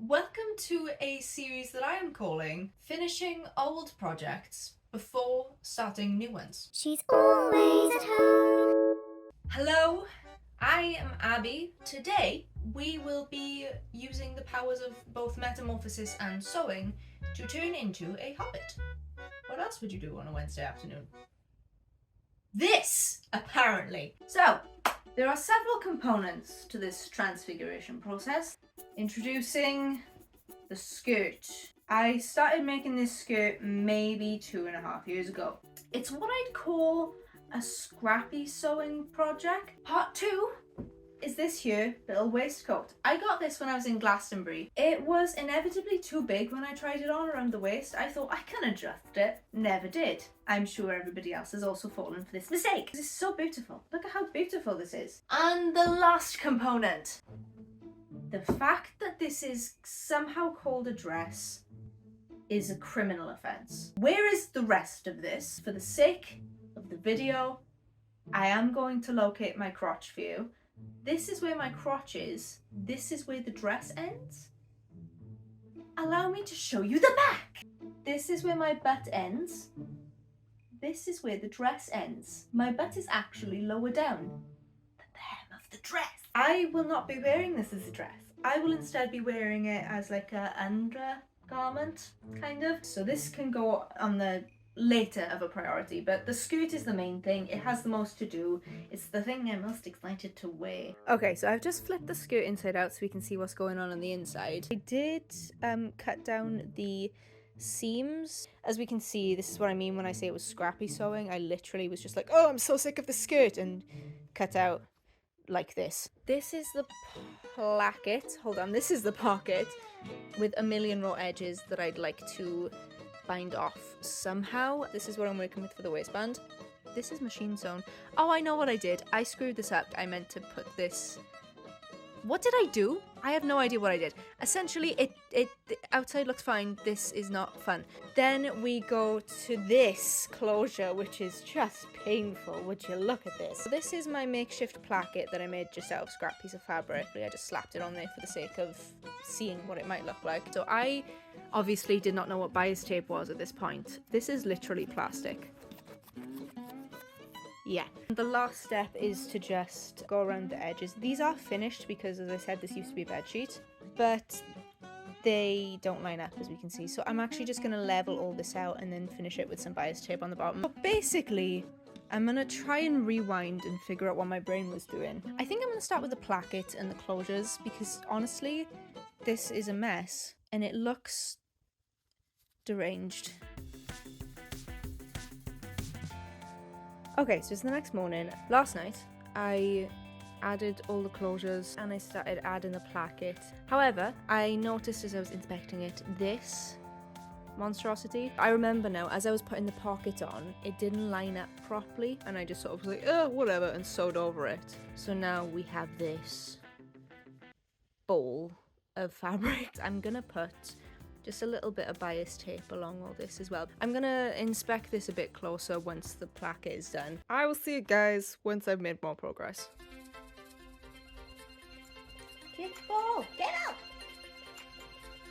Welcome to a series that I am calling Finishing Old Projects Before Starting New Ones. She's always at home. Hello, I am Abby. Today we will be using the powers of both metamorphosis and sewing to turn into a hobbit. What else would you do on a Wednesday afternoon? This, apparently. So, there are several components to this transfiguration process. Introducing the skirt. I started making this skirt maybe 2.5 years ago. It's what I'd call a scrappy sewing project. Part 2 is this here little waistcoat. I got this when I was in Glastonbury. It was inevitably too big when I tried it on around the waist. I thought I can adjust it. Never did. I'm sure everybody else has also fallen for this mistake. This is so beautiful. Look at how beautiful this is. And the last component. The fact that this is somehow called a dress is a criminal offence. Where is the rest of this? For the sake of the video, I am going to locate my crotch for you. This is where my crotch is. This is where the dress ends. Allow me to show you the back. This is where my butt ends. This is where the dress ends. My butt is actually lower down than the hem of the dress. I will not be wearing this as a dress. I will instead be wearing it as like a undergarment, kind of. So this can go on the later of a priority, but the skirt is the main thing. It has the most to do. It's the thing I'm most excited to wear. Okay, so I've just flipped the skirt inside out so we can see what's going on the inside. I did cut down the seams. As we can see, this is what I mean when I say it was scrappy sewing. I literally was just like, oh, I'm so sick of the skirt, and cut out like this. This is the placket. Hold on, this is the pocket with a million raw edges that I'd like to bind off somehow. This is what I'm working with for the waistband. This is machine sewn. Oh, I know what I did. I screwed this up. I meant to put this... What did I do? I have no idea what I did. Essentially, the outside looks fine. This is not fun. Then we go to this closure, which is just painful. Would you look at this? So this is my makeshift placket that I made just out of scrap piece of fabric. I just slapped it on there for the sake of seeing what it might look like. So I obviously did not know what bias tape was at this point. This is literally plastic. Yeah. The last step is to just go around the edges. These are finished because, as I said, this used to be a bedsheet, but they don't line up, as we can see. So I'm actually just going to level all this out and then finish it with some bias tape on the bottom. But basically, I'm going to try and rewind and figure out what my brain was doing. I think I'm going to start with the placket and the closures because, honestly, this is a mess and it looks deranged. Okay, so it's the next morning. Last night, I added all the closures and I started adding the placket. However, I noticed as I was inspecting it, this monstrosity. I remember now, as I was putting the pocket on, it didn't line up properly and I just sort of was like, oh, whatever, and sewed over it. So now we have this ball of fabric. I'm gonna put just a little bit of bias tape along all this as well. I'm gonna inspect this a bit closer once the placket is done. I will see you guys once I've made more progress. Get the ball! Get out!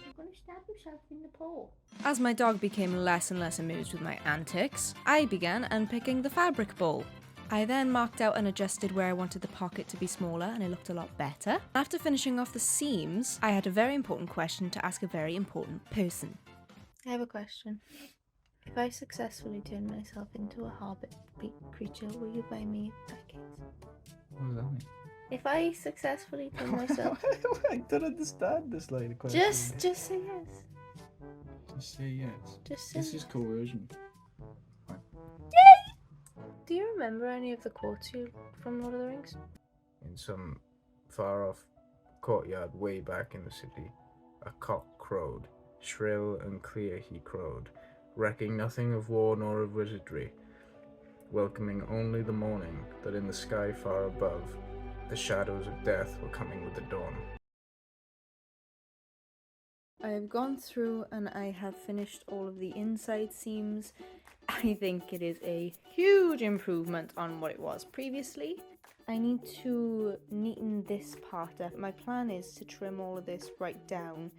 You're gonna stab yourself in the pole. As my dog became less and less amused with my antics, I began unpicking the fabric ball. I then marked out and adjusted where I wanted the pocket to be smaller and it looked a lot better. After finishing off the seams, I had a very important question to ask a very important person. I have a question. If I successfully turn myself into a hobbit creature, will you buy me pancakes? What does that mean? If I successfully turn myself... I don't understand this line of question. Just say yes. Just say yes. Just say This is coercion. Do you remember any of the quotes from Lord of the Rings? In some far off courtyard way back in the city, a cock crowed. Shrill and clear he crowed, recking nothing of war nor of wizardry, welcoming only the morning, that in the sky far above, the shadows of death were coming with the dawn. I have gone through and I have finished all of the inside seams. I think it is a huge improvement on what it was previously. I need to neaten this part up. My plan is to trim all of this right down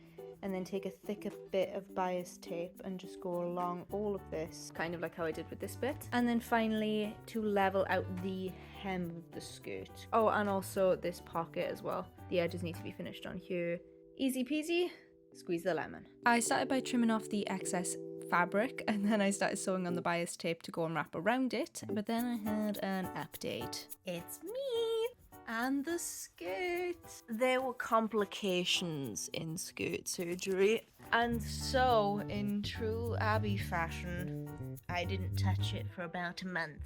and then take a thicker bit of bias tape and just go along all of this, kind of like how I did with this bit. And then finally to level out the hem of the skirt. Oh, and also this pocket as well. The edges need to be finished on here. Easy peasy, squeeze the lemon. I started by trimming off the excess fabric and then I started sewing on the bias tape to go and wrap around it, but then I had an update. It's me and the skirt. There were complications in skirt surgery, and so in true Abby fashion, I didn't touch it for about a month.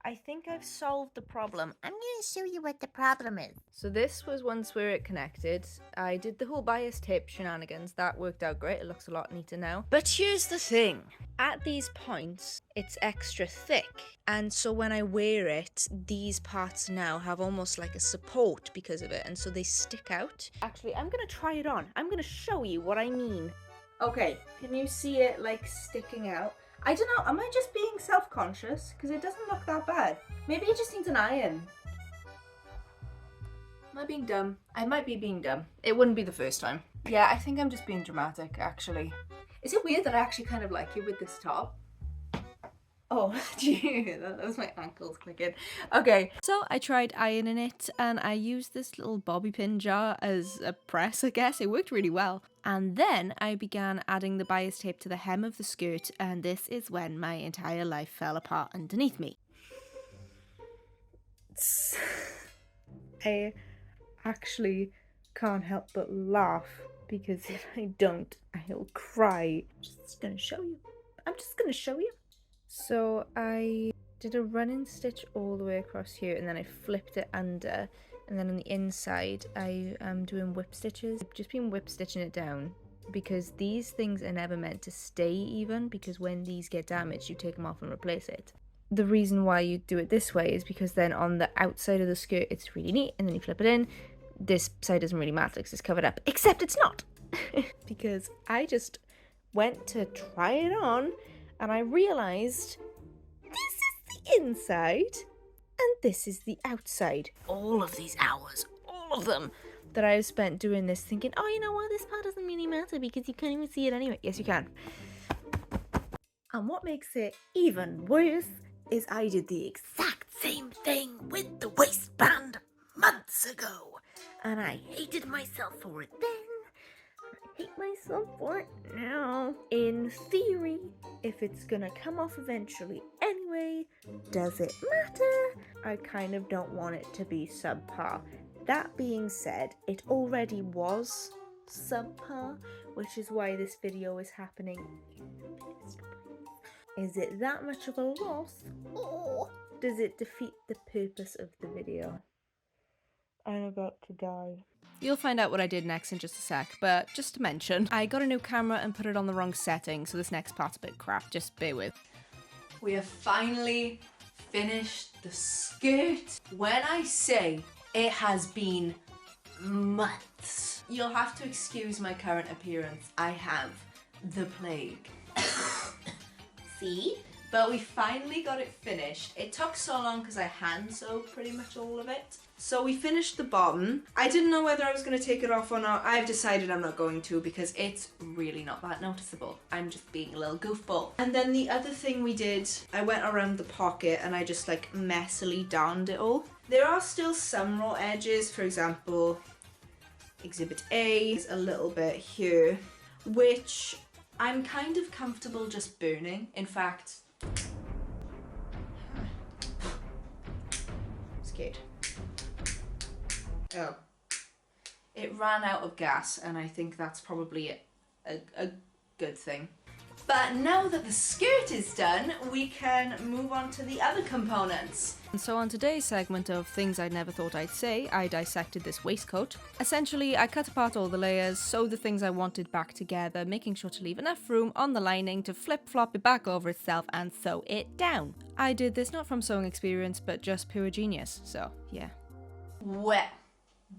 I think I've solved the problem. I'm gonna show you what the problem is. So this was once where it connected. I did the whole bias tape shenanigans. That worked out great. It looks a lot neater now. But here's the thing. At these points, it's extra thick. And so when I wear it, these parts now have almost like a support because of it. And so they stick out. Actually, I'm gonna try it on. I'm gonna show you what I mean. Okay, can you see it like sticking out? I don't know, am I just being self-conscious? Because it doesn't look that bad. Maybe it just needs an iron. Am I being dumb? I might be being dumb. It wouldn't be the first time. Yeah, I think I'm just being dramatic, actually. Is it weird that I actually kind of like you with this top? Oh, gee, that was my ankles clicking. Okay, so I tried ironing it and I used this little bobby pin jar as a press, I guess. It worked really well. And then I began adding the bias tape to the hem of the skirt, and this is when my entire life fell apart underneath me. I actually can't help but laugh because if I don't, I'll cry. I'm just gonna show you. So I did a running stitch all the way across here and then I flipped it under, and then on the inside I am doing whip stitches. I've just been whip stitching it down because these things are never meant to stay even, because when these get damaged you take them off and replace it. The reason why you do it this way is because then on the outside of the skirt it's really neat, and then you flip it in, this side doesn't really matter because it's covered up, except it's not. Because I just went to try it on and I realised this is the inside and this is the outside. All of these hours, all of them, that I've spent doing this thinking, oh, you know what, this part doesn't really matter because you can't even see it anyway. Yes, you can. And what makes it even worse is I did the exact same thing with the waistband months ago. And I hated myself for it then. I hate myself for it now. In theory, if it's gonna come off eventually anyway, does it matter? I kind of don't want it to be subpar. That being said, it already was subpar, which is why this video is happening in the first place. Is it that much of a loss, or does it defeat the purpose of the video? I'm about to die. You'll find out what I did next in just a sec, but just to mention, I got a new camera and put it on the wrong setting, so this next part's a bit crap, just bear with. We have finally finished the skirt. When I say it has been months, you'll have to excuse my current appearance. I have the plague. See? But we finally got it finished. It took so long because I hand sewed pretty much all of it. So we finished the bottom. I didn't know whether I was going to take it off or not. I've decided I'm not going to because it's really not that noticeable. I'm just being a little goofball. And then the other thing we did, I went around the pocket and I just like messily darned it all. There are still some raw edges. For example, Exhibit A is a little bit here, which I'm kind of comfortable just burning. In fact, scared. Oh. It ran out of gas and I think that's probably a good thing. But now that the skirt is done, we can move on to the other components. And so on today's segment of Things I Never Thought I'd Say, I dissected this waistcoat. Essentially, I cut apart all the layers, sewed the things I wanted back together, making sure to leave enough room on the lining to flip-flop it back over itself and sew it down. I did this not from sewing experience, but just pure genius, so yeah. Well,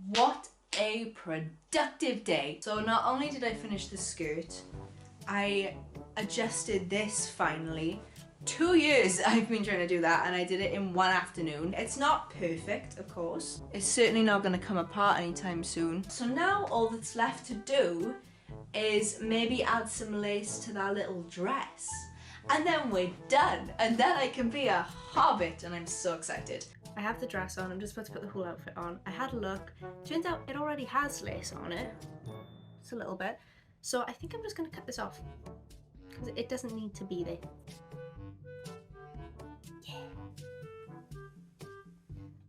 what a productive day. So not only did I finish the skirt, I adjusted this finally 2 years I've been trying to do that, and I did it in one afternoon. It's not perfect, of course. It's certainly not going to come apart anytime soon. So now all that's left to do is maybe add some lace to that little dress. And then we're done. And then I can be a hobbit, and I'm so excited. I have the dress on. I'm just about to put the whole outfit on. I had a look. Turns out it already has lace on it. Just a little bit. So I think I'm just going to cut this off, because it doesn't need to be there.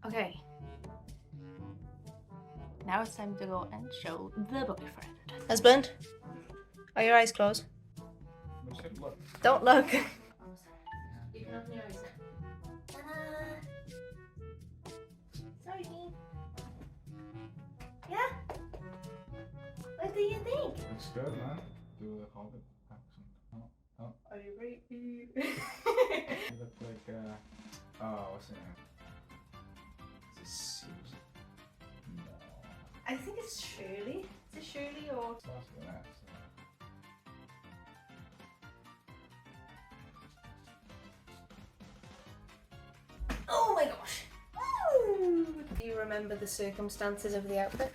Okay, now it's time to go and show the boyfriend. Husband, are your eyes closed? Don't look. You can open your eyes now. Sorry. Yeah? What do you think? Looks good, man. Do a Hobbit accent. Oh. Are you ready? You look like, what's the name? Susan. No. I think it's Shirley. Is it Shirley or? Starts with an S. Oh my gosh! Woo! Do you remember the circumstances of the outfit?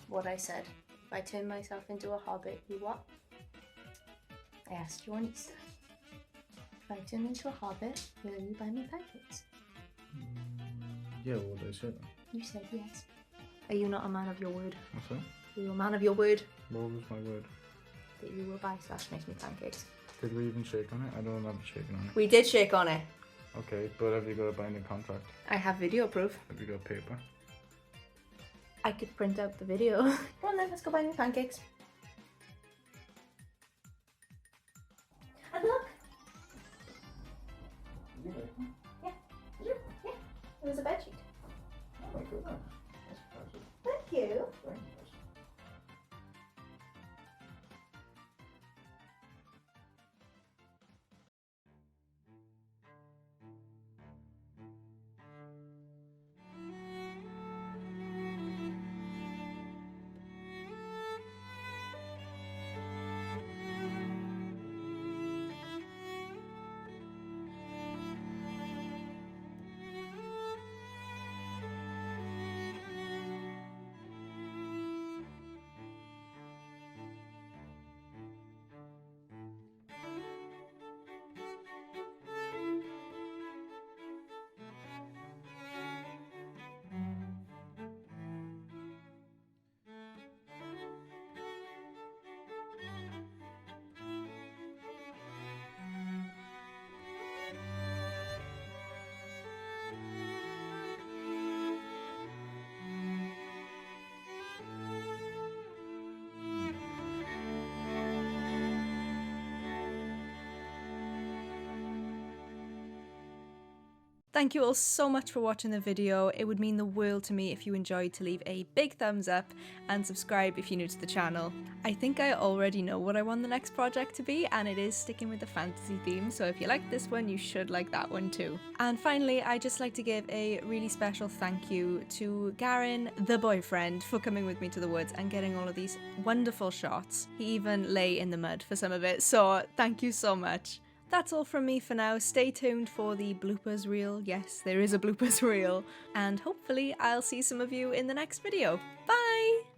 What I said. If I turn myself into a hobbit, you what? I asked you on Easter. If I turn into a hobbit, will you buy me pancakes? Yeah, what did I say then? You said yes. Are you not a man of your word? What's that? Are you a man of your word? What was my word? That you will buy / make me pancakes. Did we even shake on it? I don't remember shaking on it. We did shake on it. Okay, but have you got a binding contract? I have video proof. Have you got paper? I could print out the video. Come on then, let's go buy me pancakes. And look! Yeah. Yeah. It was a bedsheet. Oh my goodness. That's impressive. Thank you. Very impressive. Thank you all so much for watching the video. It would mean the world to me if you enjoyed to leave a big thumbs up and subscribe if you're new to the channel. I think I already know what I want the next project to be, and it is sticking with the fantasy theme, so if you like this one, you should like that one too. And finally, I'd just like to give a really special thank you to Garen, the boyfriend, for coming with me to the woods and getting all of these wonderful shots. He even lay in the mud for some of it, so thank you so much. That's all from me for now. Stay tuned for the bloopers reel. Yes, there is a bloopers reel. And hopefully I'll see some of you in the next video. Bye!